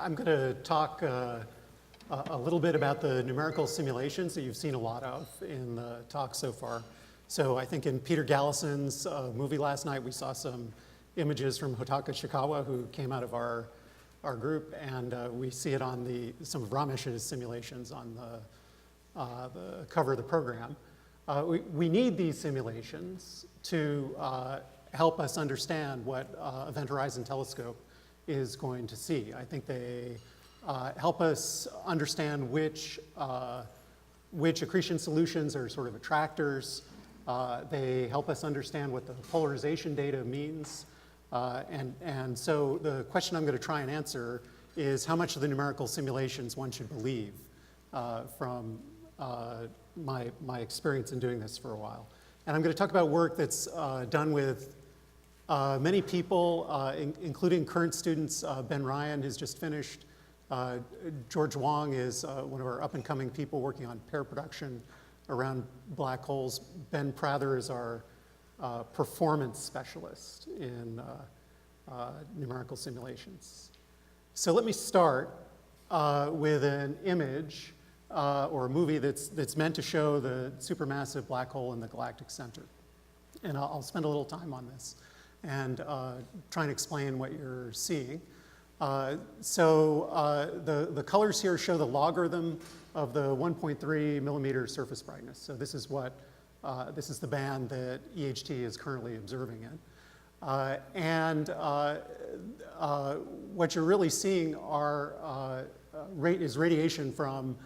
I'm going to talk a little bit about the numerical simulations that you've seen a lot of in the talk so far. So I think in Peter Gallison's movie last night, we saw some images from Hotaka Shikawa, who came out of our group, and we see it on some of Ramesh's simulations on the cover of the program. We need these simulations to help us understand what Event Horizon Telescope is going to see. I think they help us understand which accretion solutions are sort of attractors. They help us understand what the polarization data means. And so the question I'm going to try and answer is how much of the numerical simulations one should believe from my experience in doing this for a while. And I'm going to talk about work that's done with many people, including current students. Ben Ryan has just finished. George Wong is one of our up-and-coming people working on pair production around black holes. Ben Prather is our performance specialist in numerical simulations. So let me start with an image or a movie that's meant to show the supermassive black hole in the galactic center. And I'll spend a little time on this and try and explain what you're seeing. The colors here show the logarithm of the 1.3 millimeter surface brightness. So this is the band that EHT is currently observing in. What you're really seeing is radiation from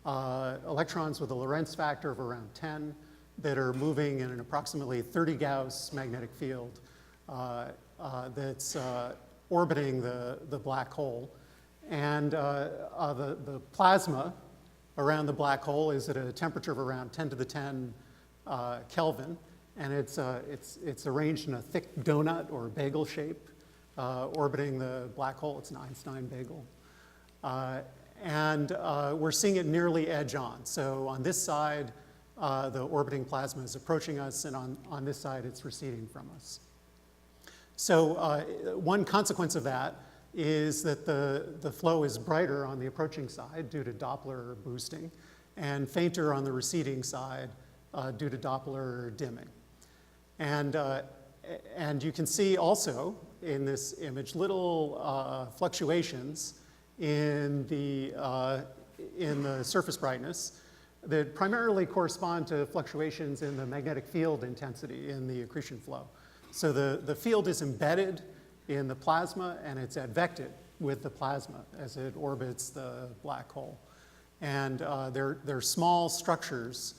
electrons with a Lorentz factor of around 10 that are moving in an approximately 30 Gauss magnetic field that's orbiting the black hole. And the plasma around the black hole is at a temperature of around 10 to the 10 Kelvin. And it's arranged in a thick donut or bagel shape orbiting the black hole. It's an Einstein bagel. We're seeing it nearly edge on. So on this side, the orbiting plasma is approaching us, and on this side, it's receding from us. So one consequence of that is that the flow is brighter on the approaching side due to Doppler boosting, and fainter on the receding side due to Doppler dimming. And you can see also in this image little fluctuations in the surface brightness that primarily correspond to fluctuations in the magnetic field intensity in the accretion flow. So the field is embedded in the plasma, and it's advected with the plasma as it orbits the black hole. And there are small structures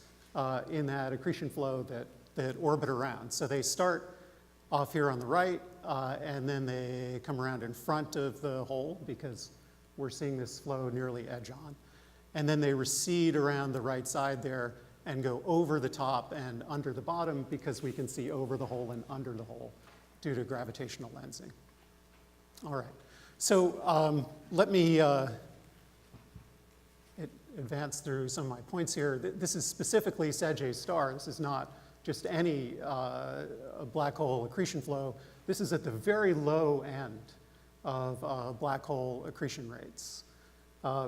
in that accretion flow that orbit around. So they start off here on the right, and then they come around in front of the hole because we're seeing this flow nearly edge on. And then they recede around the right side there and go over the top and under the bottom because we can see over the hole and under the hole due to gravitational lensing. All right, so let me advance through some of my points here. This is specifically Sagittarius star. This is not just any black hole accretion flow. This is at the very low end of black hole accretion rates.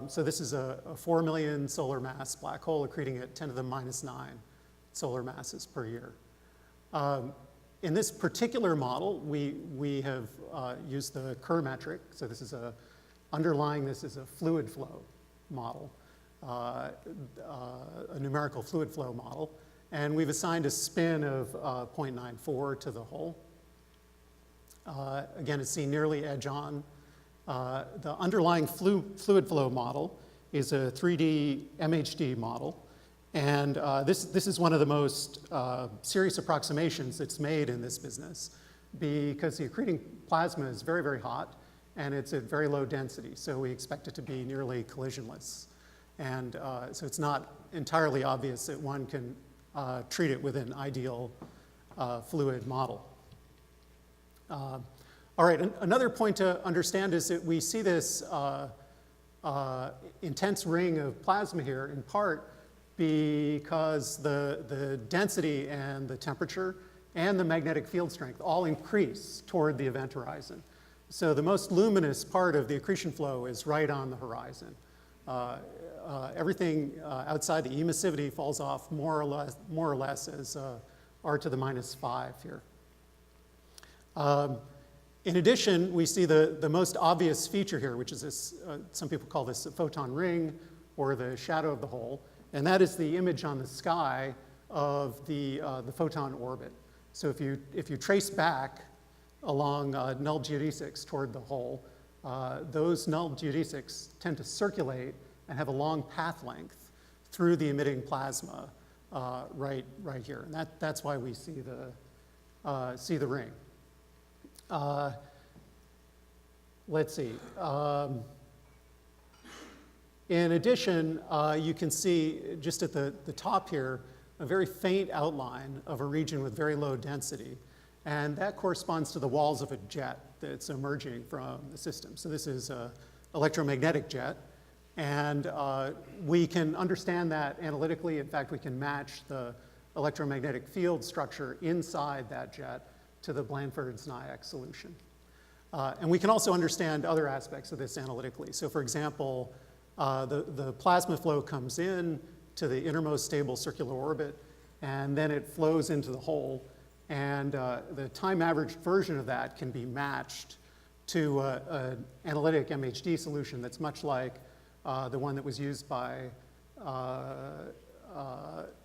So this is a 4 million solar mass black hole accreting at 10 to the minus 9 solar masses per year. In this particular model, we have used the Kerr metric. So this is underlying this is a fluid flow model, a numerical fluid flow model. And we've assigned a spin of 0.94 to the hole. Again, it's seen nearly edge on. The underlying fluid flow model is a 3D MHD model. And this is one of the most serious approximations that's made in this business because the accreting plasma is very, very hot, and it's at very low density. So we expect it to be nearly collisionless. And so it's not entirely obvious that one can treat it with an ideal fluid model. All right, another point to understand is that we see this intense ring of plasma here in part because the density and the temperature and the magnetic field strength all increase toward the event horizon. So the most luminous part of the accretion flow is right on the horizon. Everything outside the emissivity falls off more or less as r to the -5 here. In addition, we see the most obvious feature here, which is this, some people call this a photon ring or the shadow of the hole, and that is the image on the sky of the photon orbit. So if you trace back along null geodesics toward the hole, those null geodesics tend to circulate and have a long path length through the emitting plasma right here. And that's why we see the ring. Let's see. In addition, you can see just at the top here a very faint outline of a region with very low density. And that corresponds to the walls of a jet that's emerging from the system. So this is an electromagnetic jet. And we can understand that analytically. In fact, we can match the electromagnetic field structure inside that jet to the Blandford-Znayak solution. And we can also understand other aspects of this analytically. So for example, the plasma flow comes in to the innermost stable circular orbit, and then it flows into the hole. And the time-averaged version of that can be matched to an analytic MHD solution that's much like the one that was used by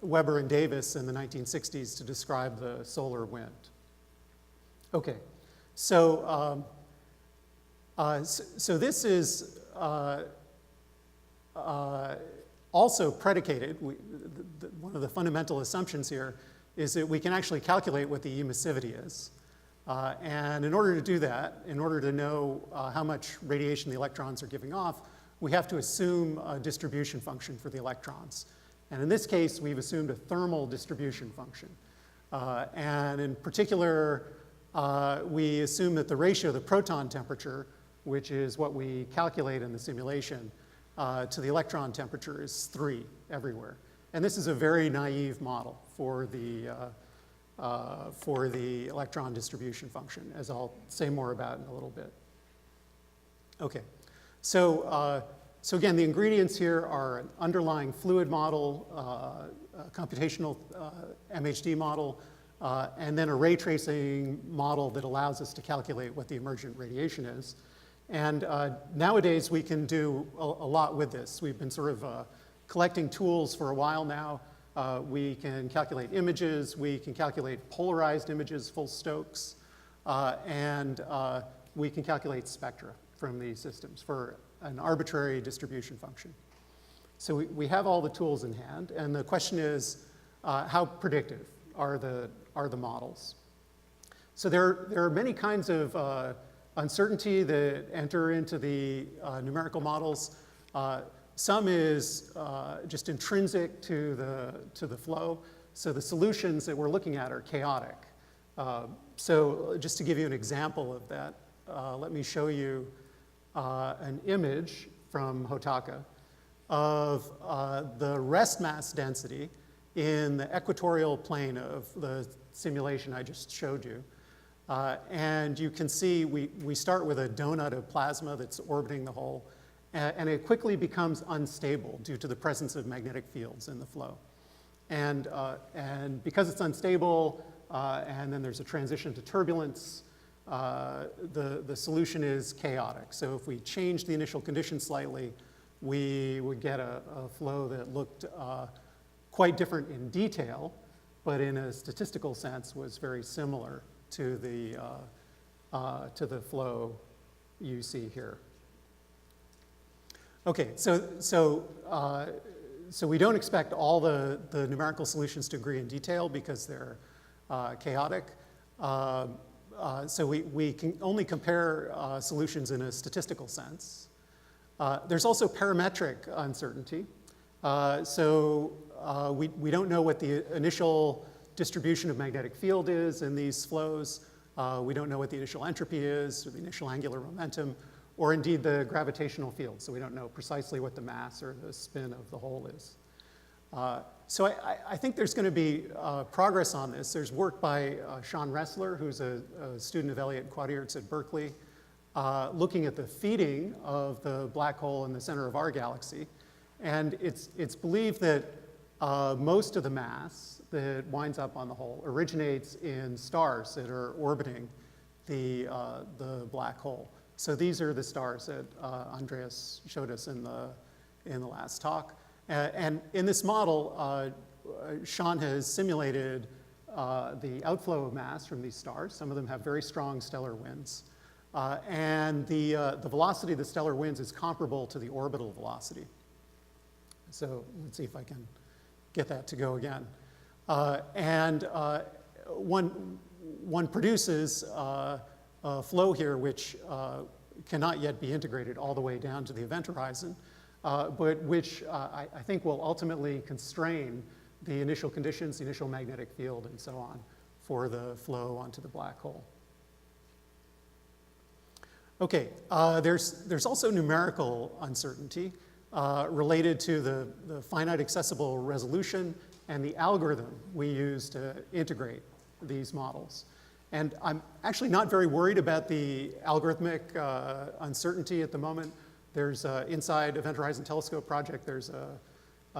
Weber and Davis in the 1960s to describe the solar wind. Okay, so this is also predicated. One of the fundamental assumptions here is that we can actually calculate what the emissivity is. And in order to do that, in order to know how much radiation the electrons are giving off, we have to assume a distribution function for the electrons. And in this case, we've assumed a thermal distribution function. And in particular, we assume that the ratio of the proton temperature, which is what we calculate in the simulation, to the electron temperature is 3 everywhere. And this is a very naive model for the electron distribution function, as I'll say more about in a little bit. Okay, so again, the ingredients here are an underlying fluid model, a computational MHD model, and then a ray tracing model that allows us to calculate what the emergent radiation is. And nowadays, we can do a lot with this. We've been sort of collecting tools for a while now. We can calculate images. We can calculate polarized images, full Stokes. And we can calculate spectra from these systems for an arbitrary distribution function. So we have all the tools in hand. And the question is, how predictive are the models? So there are many kinds of uncertainty that enter into the numerical models. Some is just intrinsic to the flow. So the solutions that we're looking at are chaotic. So just to give you an example of that, let me show you an image from Hotaka of the rest mass density in the equatorial plane of the simulation I just showed you. And you can see we start with a donut of plasma that's orbiting the hole, and it quickly becomes unstable due to the presence of magnetic fields in the flow. And because it's unstable, and then there's a transition to turbulence, the solution is chaotic. So if we change the initial conditions slightly, we would get a flow that looked quite different in detail, but in a statistical sense was very similar to the flow you see here. Okay, so we don't expect all the numerical solutions to agree in detail because they're chaotic. So we can only compare solutions in a statistical sense. There's also parametric uncertainty. We don't know what the initial distribution of magnetic field is in these flows. We don't know what the initial entropy is, or the initial angular momentum, or indeed the gravitational field. So we don't know precisely what the mass or the spin of the hole is. So I think there's going to be progress on this. There's work by Sean Ressler, who's a student of Elliott Quadirt's at Berkeley, looking at the feeding of the black hole in the center of our galaxy. And it's believed that most of the mass that winds up on the hole originates in stars that are orbiting the black hole. So these are the stars that Andreas showed us in the last talk. And in this model, Sean has simulated the outflow of mass from these stars. Some of them have very strong stellar winds. And the velocity of the stellar winds is comparable to the orbital velocity. So let's see if I can get that to go again. One produces a flow here which cannot yet be integrated all the way down to the event horizon, but which I think will ultimately constrain the initial conditions, the initial magnetic field, and so on for the flow onto the black hole. Okay, there's also numerical uncertainty related to the finite accessible resolution and the algorithm we use to integrate these models. And I'm actually not very worried about the algorithmic uncertainty at the moment. There's inside Event Horizon Telescope project, there's an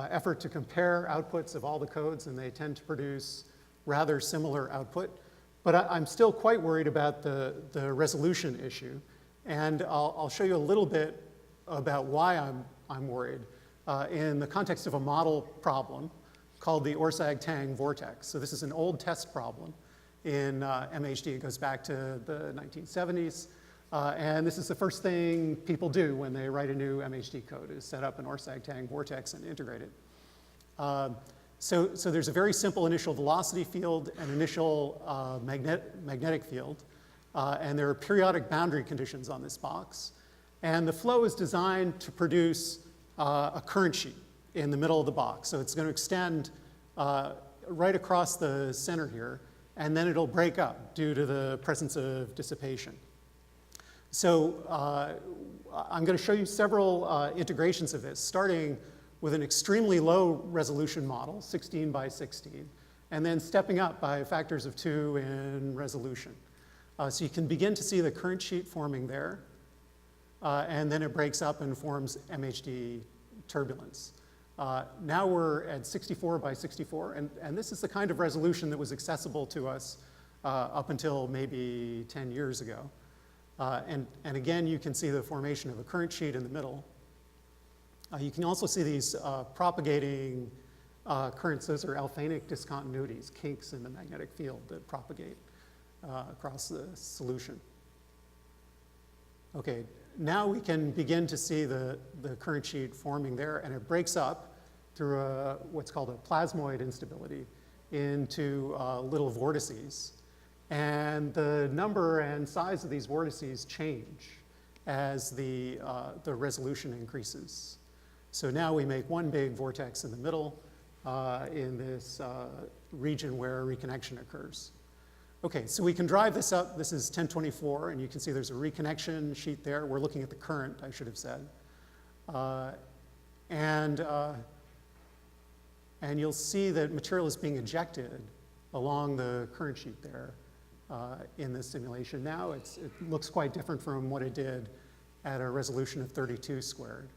effort to compare outputs of all the codes, and they tend to produce rather similar output. But I'm still quite worried about the resolution issue. And I'll show you a little bit about why I'm worried in the context of a model problem called the Orszag-Tang vortex. So this is an old test problem in MHD. It goes back to the 1970s. And this is the first thing people do when they write a new MHD code, is set up an Orszag-Tang vortex and integrate it. So there's a very simple initial velocity field and initial magnetic field. And there are periodic boundary conditions on this box. And the flow is designed to produce a current sheet in the middle of the box. So it's going to extend right across the center here, and then it'll break up due to the presence of dissipation. So I'm going to show you several integrations of this, starting with an extremely low resolution model, 16 by 16, and then stepping up by factors of 2 in resolution. So you can begin to see the current sheet forming there, and then it breaks up and forms MHD turbulence. Now we're at 64 by 64, and this is the kind of resolution that was accessible to us up until maybe 10 years ago. And again, you can see the formation of a current sheet in the middle. You can also see these propagating currents. Those are alphanic discontinuities, kinks in the magnetic field that propagate across the solution. Okay, now we can begin to see the current sheet forming there, and it breaks up through what's called a plasmoid instability into little vortices. And the number and size of these vortices change as the resolution increases. So now we make one big vortex in the middle in this region where reconnection occurs. Okay, so we can drive this up. This is 1024, and you can see there's a reconnection sheet there. We're looking at the current, I should have said. And you'll see that material is being ejected along the current sheet there in this simulation. Now it looks quite different from what it did at a resolution of 32 squared.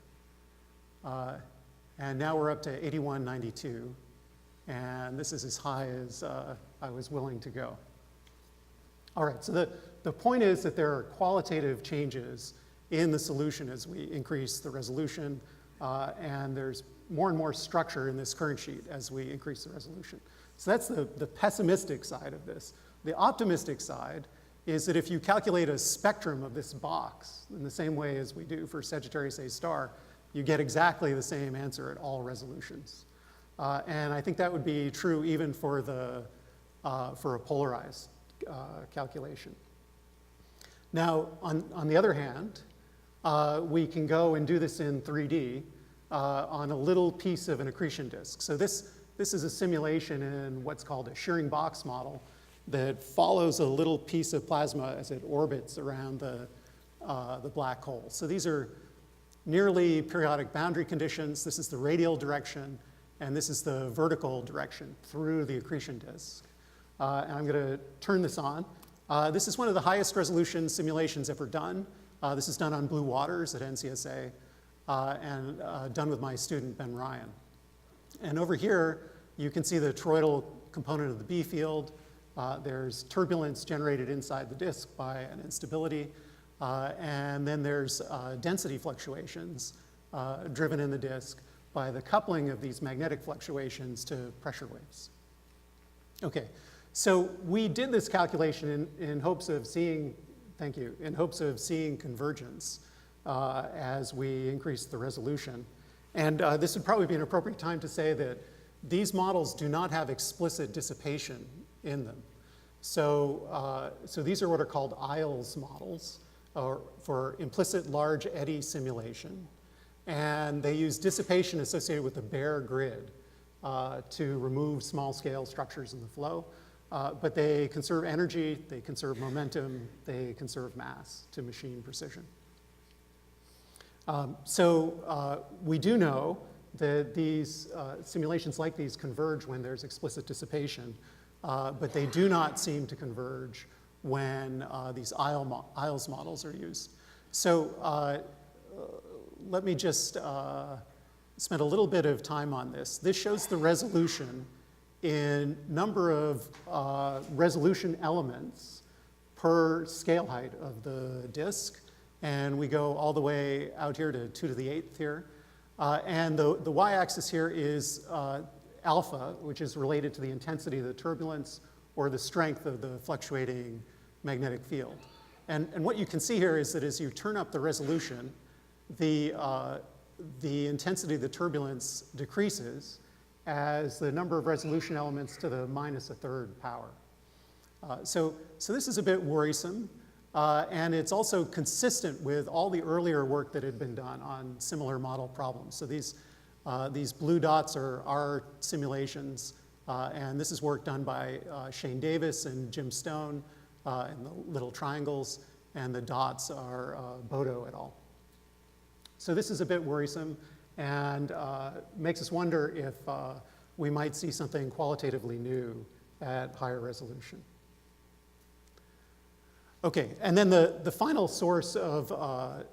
And now we're up to 8192, and this is as high as I was willing to go. All right, so the point is that there are qualitative changes in the solution as we increase the resolution, and there's more and more structure in this current sheet as we increase the resolution. So that's the pessimistic side of this. The optimistic side is that if you calculate a spectrum of this box in the same way as we do for Sagittarius A star, you get exactly the same answer at all resolutions. And I think that would be true even for a polarized calculation. Now, on the other hand, we can go and do this in 3D on a little piece of an accretion disk. So this is a simulation in what's called a shearing box model that follows a little piece of plasma as it orbits around the black hole. So these are nearly periodic boundary conditions. This is the radial direction, and this is the vertical direction through the accretion disk. And I'm going to turn this on. This is one of the highest resolution simulations ever done. This is done on blue waters at NCSA and done with my student, Ben Ryan. And over here, you can see the toroidal component of the B field. There's turbulence generated inside the disk by an instability. And then there's density fluctuations driven in the disk by the coupling of these magnetic fluctuations to pressure waves. Okay, so we did this calculation in hopes of seeing, thank you, in hopes of seeing convergence as we increase the resolution. And this would probably be an appropriate time to say that these models do not have explicit dissipation in them. So, so these are what are called ILS models, or for implicit large eddy simulation. And they use dissipation associated with the bare grid to remove small-scale structures in the flow. But they conserve energy, they conserve momentum, they conserve mass to machine precision. So we do know that these simulations like these converge when there's explicit dissipation, but they do not seem to converge when these ILS models are used. So let me just spend a little bit of time on this. This shows the resolution in number of resolution elements per scale height of the disk. And we go all the way out here to 2 to the 8th here. And the y-axis here is alpha, which is related to the intensity of the turbulence or the strength of the fluctuating magnetic field. And what you can see here is that as you turn up the resolution, the intensity of the turbulence decreases as the number of resolution elements to the -1/3 power. So this is a bit worrisome, and it's also consistent with all the earlier work that had been done on similar model problems. So these blue dots are our simulations, and this is work done by Shane Davis and Jim Stone in the little triangles, and the dots are Bodo et al. So this is a bit worrisome and makes us wonder if we might see something qualitatively new at higher resolution. Okay, and then the final source of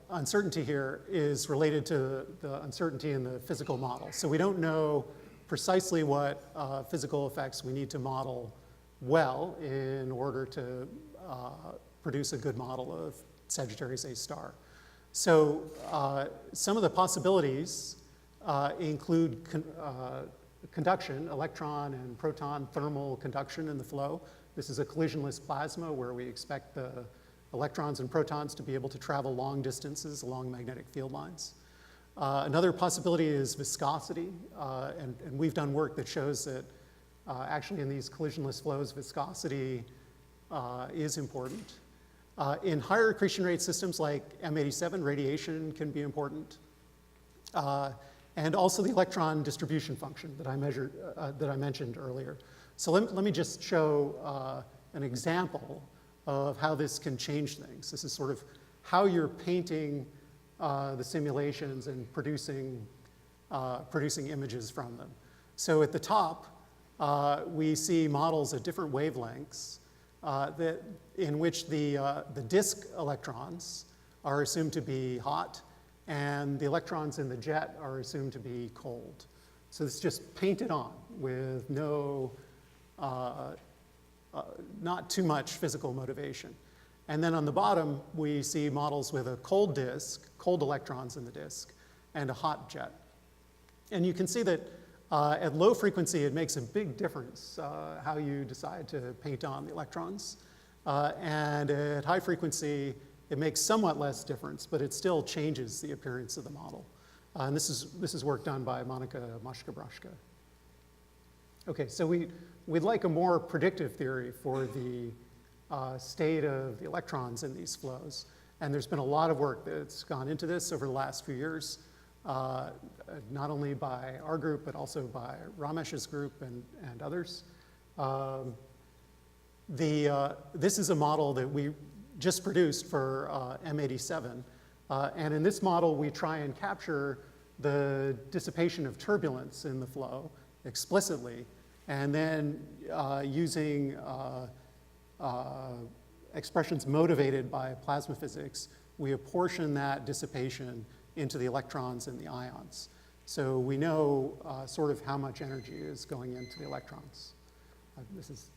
uncertainty here is related to the uncertainty in the physical model. So we don't know precisely what physical effects we need to model well in order to produce a good model of Sagittarius A star. So some of the possibilities include conduction, electron and proton thermal conduction in the flow. This is a collisionless plasma where we expect the electrons and protons to be able to travel long distances along magnetic field lines. Another possibility is viscosity, and we've done work that shows that actually in these collisionless flows, viscosity is important. In higher accretion rate systems like M87, radiation can be important. And also the electron distribution function that I mentioned earlier. So let me just show an example of how this can change things. This is sort of how you're painting the simulations and producing images from them. So at the top, we see models at different wavelengths in which the disk electrons are assumed to be hot, and the electrons in the jet are assumed to be cold. So it's just painted on with no, not too much physical motivation. And then on the bottom, we see models with a cold disk, cold electrons in the disk, and a hot jet. And you can see that at low frequency, it makes a big difference how you decide to paint on the electrons. And at high frequency, it makes somewhat less difference, but it still changes the appearance of the model. And this is work done by Monika Maszka-Braszka. Okay, so we'd like a more predictive theory for the state of the electrons in these flows. And there's been a lot of work that's gone into this over the last few years, not only by our group, but also by Ramesh's group and others. This is a model that we just produced for M87. And in this model, we try and capture the dissipation of turbulence in the flow explicitly, and then using expressions motivated by plasma physics, we apportion that dissipation into the electrons and the ions. So we know sort of how much energy is going into the electrons. This is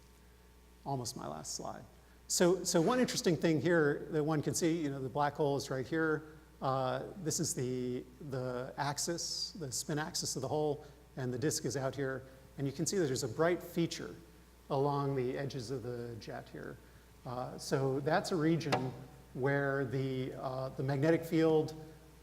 almost my last slide. So one interesting thing here that one can see, the black hole is right here. This is the axis, the spin axis of the hole, and the disk is out here. And you can see that there's a bright feature along the edges of the jet here. So that's a region where the magnetic field,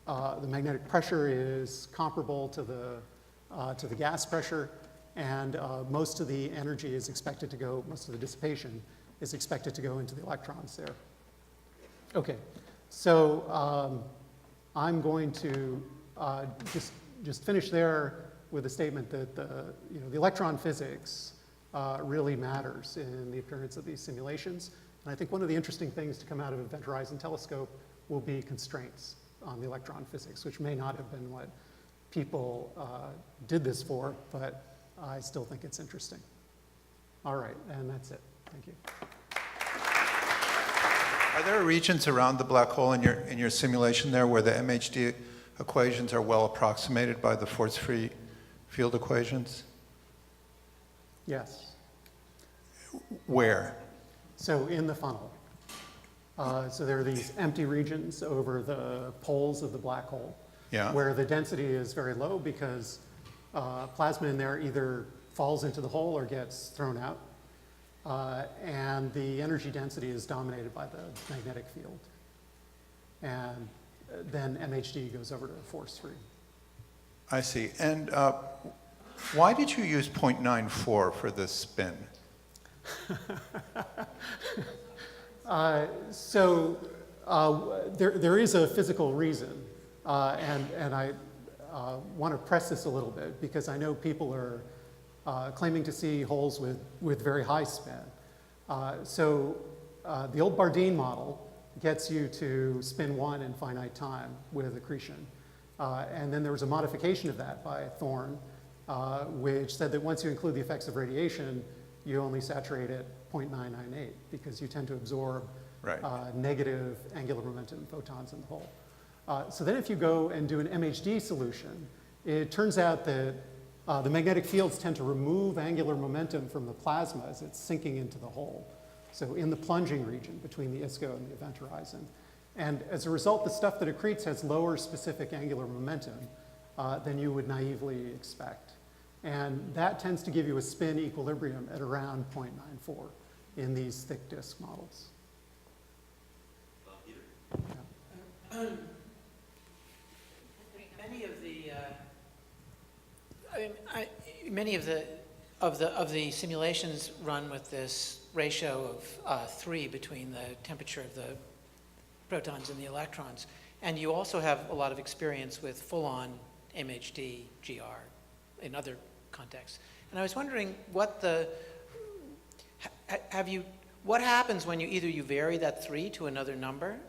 the magnetic pressure is comparable to the gas pressure, and most of the energy is expected to go, most of the dissipation is expected to go into the electrons there. Okay, so I'm going to just finish there with a statement that the electron physics really matters in the appearance of these simulations. And I think one of the interesting things to come out of the Event Horizon Telescope will be constraints on the electron physics, which may not have been what people did this for, but I still think it's interesting. All right, and that's it. Thank you. Are there regions around the black hole in your simulation there where the MHD equations are well approximated by the force-free field equations? Yes. Where? So in the funnel. So there are these empty regions over the poles of the black hole, where the density is very low because plasma in there either falls into the hole or gets thrown out. And the energy density is dominated by the magnetic field. And then MHD goes over to force-free. I see. And why did you use 0.94 for this spin? There is a physical reason, and I want to press this a little bit because I know people are claiming to see holes with very high spin. The old Bardeen model gets you to spin 1 in finite time with accretion. And then there was a modification of that by Thorne, which said that once you include the effects of radiation, you only saturate at 0.998 because you tend to absorb negative angular momentum photons in the hole. So then if you go and do an MHD solution, it turns out that the magnetic fields tend to remove angular momentum from the plasma as it's sinking into the hole. So in the plunging region between the ISCO and the event horizon. And as a result, the stuff that accretes has lower specific angular momentum than you would naively expect. And that tends to give you a spin equilibrium at around 0.94 in these thick disk models. Yeah. Many of the simulations run with this ratio of 3 between the temperature of the protons and the electrons. And you also have a lot of experience with full-on MHD GR in other contexts. And I was wondering what happens when you vary that 3 to another number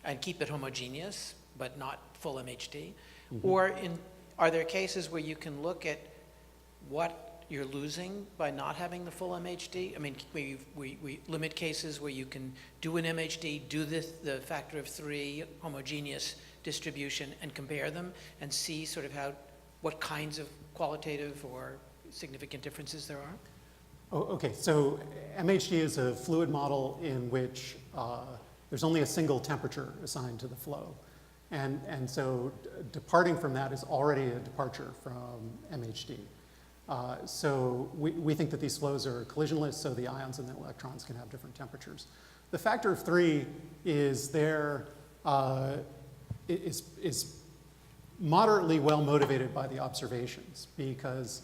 and keep it homogeneous, but not full MHD? Mm-hmm. Or are there cases where you can look at what you're losing by not having the full MHD? I mean, we limit cases where you can do an MHD, do the factor of 3 homogeneous distribution and compare them and see sort of what kinds of qualitative or significant differences there are? Oh, okay, so MHD is a fluid model in which there's only a single temperature assigned to the flow. And so departing from that is already a departure from MHD. So we think that these flows are collisionless, so the ions and the electrons can have different temperatures. The factor of 3 is moderately well motivated by the observations because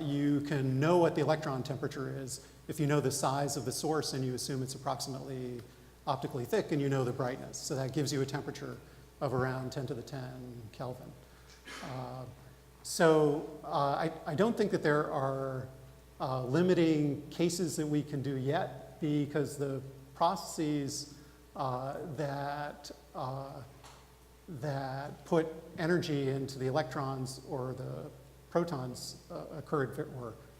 you can know what the electron temperature is if you know the size of the source and you assume it's approximately optically thick and you know the brightness. So that gives you a temperature of around 10 to the 10 Kelvin. I don't think that there are limiting cases that we can do yet because the processes that put energy into the electrons or the protons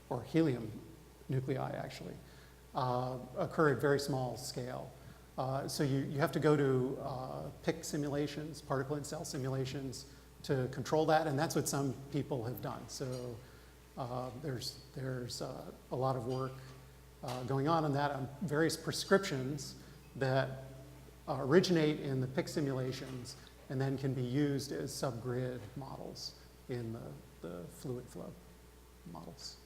or helium nuclei actually occur at very small scale. So you have to go to PIC simulations, particle and cell simulations, to control that, and that's what some people have done. So there's a lot of work going on that, on various prescriptions that originate in the PIC simulations and then can be used as subgrid models in the fluid flow models.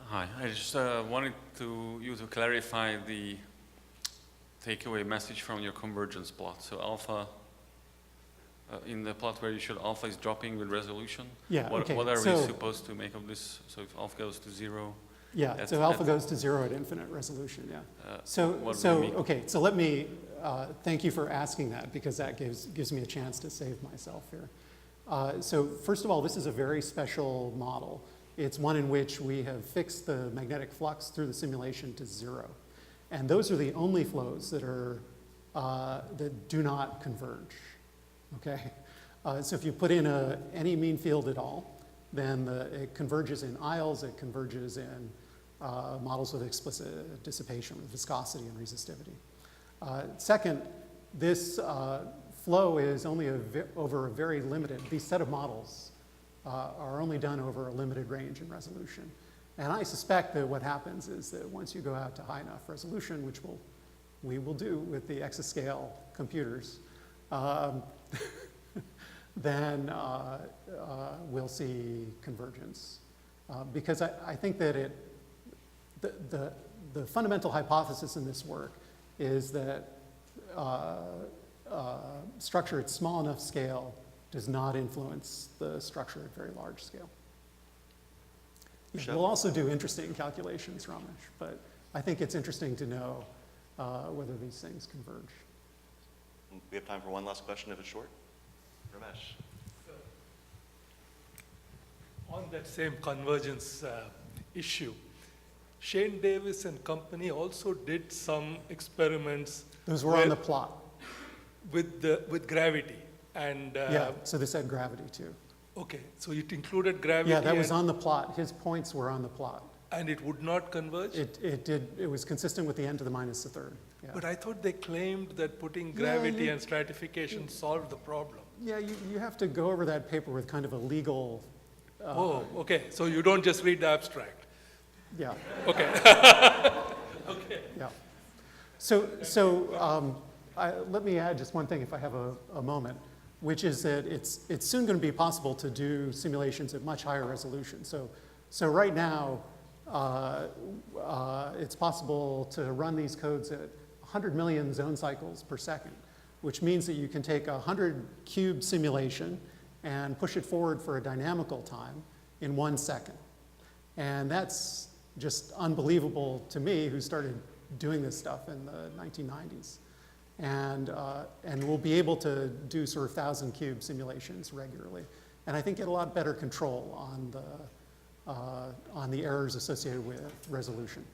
Hi, I just wanted you to clarify the takeaway message from your convergence plot. So alpha, in the plot where you showed alpha is dropping with resolution. Yeah, okay. What are so, we supposed to make of this? So if alpha goes to 0? Yeah, so alpha goes to 0 at infinite resolution, yeah. Okay, so let me, thank you for asking that, because that gives me a chance to save myself here. So first of all, this is a very special model. It's one in which we have fixed the magnetic flux through the simulation to 0. And those are the only flows that that do not converge, okay? So if you put in any mean field at all, then it converges in aisles, it converges in models with explicit dissipation, with viscosity and resistivity. Second, this flow is only over a very limited, these set of models are only done over a limited range in resolution. And I suspect that what happens is that once you go out to high enough resolution, which we will do with the exascale computers, then we'll see convergence. Because I think that the fundamental hypothesis in this work is that structure at small enough scale does not influence the structure at very large scale. We'll also do interesting calculations, Ramesh, but I think it's interesting to know whether these things converge. We have time for one last question if it's short. Ramesh. On that same convergence issue, Shane Davis and company also did some experiments. Those were on the plot. With gravity. And, yeah, so this had gravity too. Okay, so it included gravity. Yeah, that was on the plot. His points were on the plot. And it would not converge? It did. It was consistent with the n to the minus the third. Yeah. But I thought they claimed that putting gravity and stratification solved the problem. Yeah, you have to go over that paper with kind of a legal... oh, okay. So you don't just read the abstract. Yeah. Okay. Okay. Yeah. Let me add just one thing if I have a moment, which is that it's soon going to be possible to do simulations at much higher resolution. So right now, it's possible to run these codes at 100 million zone cycles per second, which means that you can take a 100-cube simulation and push it forward for a dynamical time in 1 second. And that's just unbelievable to me, who started doing this stuff in the 1990s. And we'll be able to do sort of 1,000-cube simulations regularly. And I think get a lot better control on the errors associated with resolution.